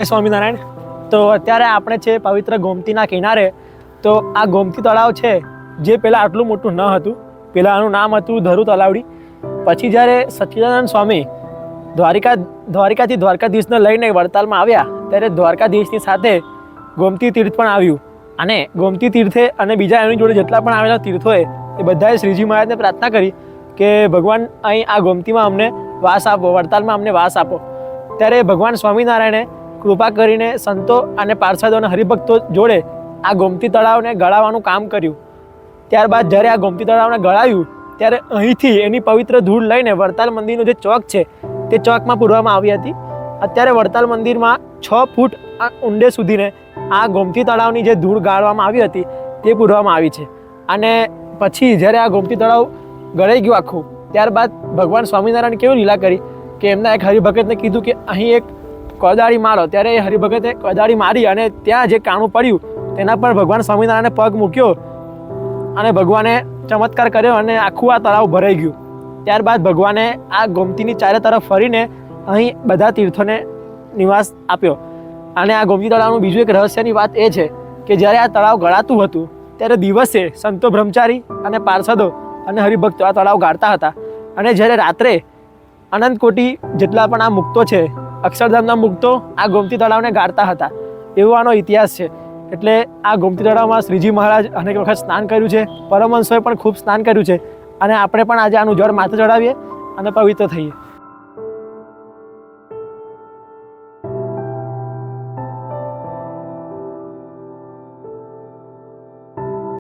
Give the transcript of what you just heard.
સ્વામિનારાયણ. તો અત્યારે આપણે છે પવિત્ર ગોમતીના કિનારે. તો આ ગોમતી તળાવ છે જે પહેલાં આટલું મોટું ન હતું. પહેલાં આનું નામ હતું ધરુ તલાવડી. પછી જ્યારે સચ્ચિદાનંદ સ્વામી દ્વારિકાથી દ્વારકાધીશને લઈને વડતાલમાં આવ્યા ત્યારે દ્વારકાધીશની સાથે ગોમતી તીર્થ પણ આવ્યું. અને ગોમતી તીર્થે અને બીજા એની જોડે જેટલા પણ આવેલા તીર્થોએ એ બધાએ શ્રીજી મહારાજને પ્રાર્થના કરી કે ભગવાન અહીં આ ગોમતીમાં અમને વાસ આપો, વડતાલમાં અમને વાસ આપો. ત્યારે ભગવાન સ્વામિનારાયણે કૃપા કરીને સંતો અને પાર્ષદો અને હરિભક્તો જોડે આ ગોમતી તળાવને ગળાવવાનું કામ કર્યું. ત્યારબાદ જ્યારે આ ગોમતી તળાવને ગળાયું ત્યારે અહીંથી એની પવિત્ર ધૂળ લઈને વડતાલ મંદિરનો જે ચોક છે તે ચોકમાં પૂરવામાં આવી હતી. અત્યારે વડતાલ મંદિરમાં 6 ફૂટ ઊંડે સુધીને આ ગોમતી તળાવની જે ધૂળ ગાળવામાં આવી હતી તે પૂરવામાં આવી છે. અને પછી જ્યારે આ ગોમતી તળાવ ગળાઈ ગયું આખું, ત્યારબાદ ભગવાન સ્વામિનારાયણ કેવી લીલા કરી કે એમના એક હરિભગતને કીધું કે અહીં એક કોદાળી મારો. ત્યારે એ હરિભગતે કોદાળી મારી અને ત્યાં જે કાણું પડ્યું તેના પર ભગવાન સ્વામિનારાયણે પગ મૂક્યો અને ભગવાને ચમત્કાર કર્યો અને આખું આ તળાવ ભરાઈ ગયું. ત્યારબાદ ભગવાને આ ગોમતીની ચારે તરફ ફરીને અહીં બધા તીર્થોને નિવાસ આપ્યો. અને આ ગોમતી તળાવનું બીજું એક રહસ્યની વાત એ છે કે જ્યારે આ તળાવ ગળાતું હતું ત્યારે દિવસે સંતો બ્રહ્મચારી અને પાર્ષદો અને હરિભક્તો આ તળાવ ગાળતા હતા. અને જ્યારે રાત્રે અનંત કોટી જેટલા પણ આ મુક્તો છે, અક્ષરધામના મુક્તો આ ગોમતી તળાવને ગાળતા હતા. એવો આનો ઇતિહાસ છે. એટલે આ ગોમતી તળાવમાં શ્રીજી મહારાજ અનેક વખત સ્નાન કર્યું છે, પરમહંસોએ પણ ખૂબ સ્નાન કર્યું છે. અને આપણે પણ આજે આનું જળ માથે ચડાવીએ અને પવિત્ર થઈએ.